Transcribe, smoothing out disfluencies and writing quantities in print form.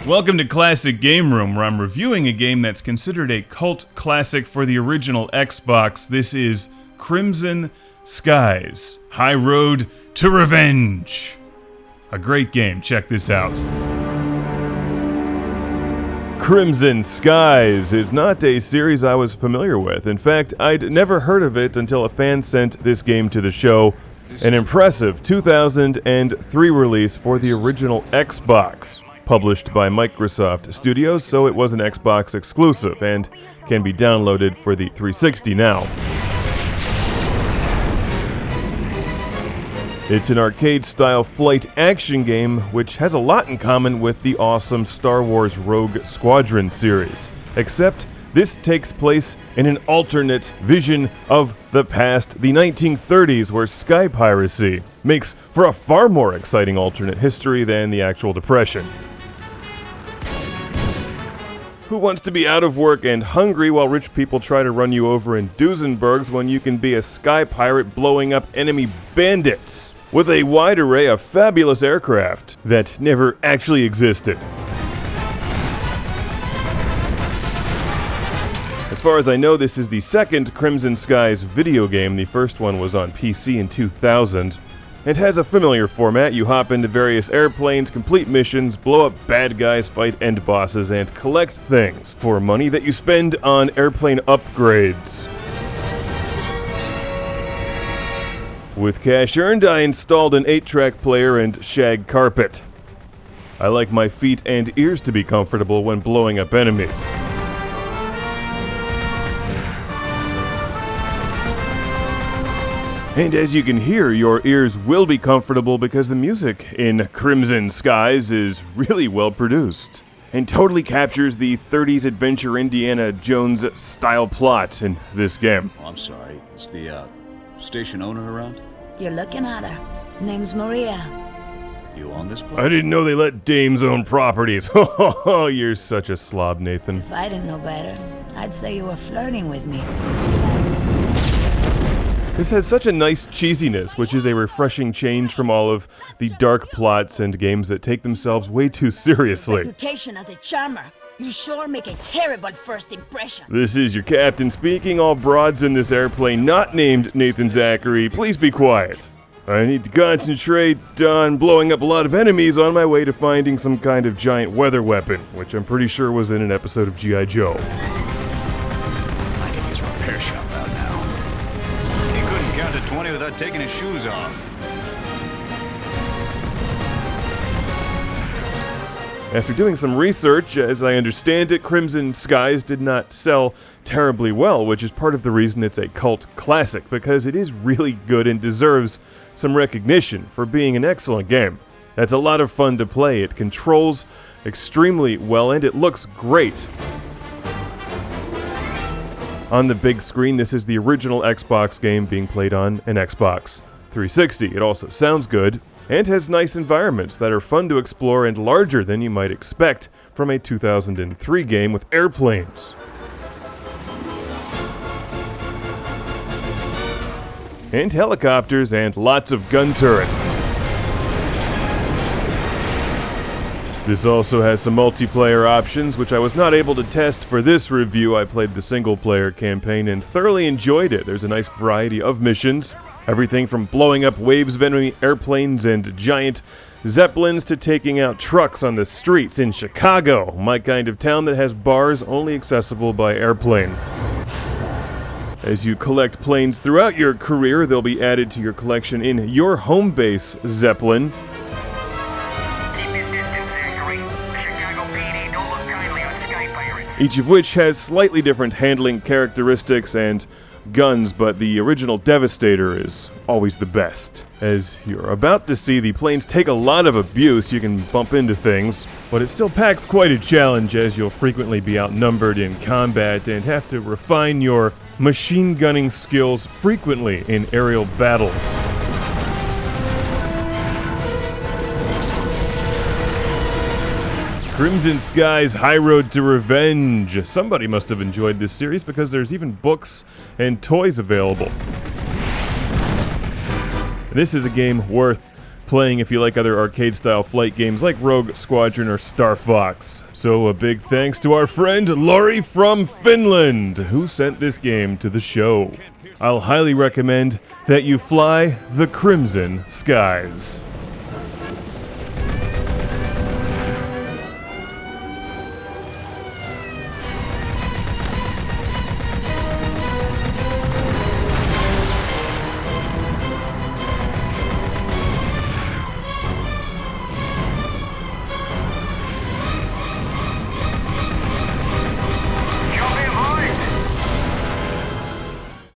Welcome to Classic Game Room, where I'm reviewing a game that's considered a cult classic for the original Xbox. This is Crimson Skies: High Road to Revenge. A great game, check this out. Crimson Skies is not a series I was familiar with. In fact, I'd never heard of it until a fan sent this game to the show. An impressive 2003 release for the original Xbox. Published by Microsoft Studios, so it was an Xbox exclusive and can be downloaded for the 360 now. It's an arcade-style flight action game which has a lot in common with the awesome Star Wars Rogue Squadron series, except this takes place in an alternate vision of the past, the 1930s, where sky piracy makes for a far more exciting alternate history than the actual Depression. Who wants to be out of work and hungry while rich people try to run you over in Duesenbergs when you can be a sky pirate blowing up enemy bandits with a wide array of fabulous aircraft that never actually existed? As far as I know, this is the second Crimson Skies video game. The first one was on PC in 2000. It has a familiar format. You hop into various airplanes, complete missions, blow up bad guys, fight end bosses, and collect things for money that you spend on airplane upgrades. With cash earned, I installed an 8-track player and shag carpet. I like my feet and ears to be comfortable when blowing up enemies. And as you can hear, your ears will be comfortable because the music in Crimson Skies is really well produced and totally captures the 30s adventure Indiana Jones style plot in this game. Oh, I'm sorry, is the station owner around? You're looking at her. Name's Maria. You own this place? I didn't know they let dames own properties. Oh, you're such a slob, Nathan. If I didn't know better, I'd say you were flirting with me. This has such a nice cheesiness, which is a refreshing change from all of the dark plots and games that take themselves way too seriously. Reputation as a charmer. You sure make a terrible first impression. This is your captain speaking. All broads in this airplane not named Nathan Zachary, please be quiet. I need to concentrate on blowing up a lot of enemies on my way to finding some kind of giant weather weapon, which I'm pretty sure was in an episode of G.I. Joe. I can use a repair shop out now. He couldn't count to 20 without taking his shoes off. After doing some research, as I understand it, Crimson Skies did not sell terribly well, which is part of the reason it's a cult classic, because it is really good and deserves some recognition for being an excellent game. It's a lot of fun to play. It controls extremely well, and it looks great. On the big screen, this is the original Xbox game being played on an Xbox 360. It also sounds good, and has nice environments that are fun to explore and larger than you might expect from a 2003 game with airplanes. And helicopters and lots of gun turrets. This also has some multiplayer options, which I was not able to test for this review. I played the single-player campaign and thoroughly enjoyed it. There's a nice variety of missions. Everything from blowing up waves of enemy airplanes and giant zeppelins to taking out trucks on the streets in Chicago, my kind of town that has bars only accessible by airplane. As you collect planes throughout your career, they'll be added to your collection in your home base, Zeppelin. Each of which has slightly different handling characteristics and guns, but the original Devastator is always the best. As you're about to see, the planes take a lot of abuse. You can bump into things, but it still packs quite a challenge, as you'll frequently be outnumbered in combat and have to refine your machine gunning skills frequently in aerial battles. Crimson Skies: High Road to Revenge. Somebody must have enjoyed this series because there's even books and toys available. This is a game worth playing if you like other arcade-style flight games like Rogue Squadron or Star Fox. So a big thanks to our friend Laurie from Finland, who sent this game to the show. I'll highly recommend that you fly the Crimson Skies.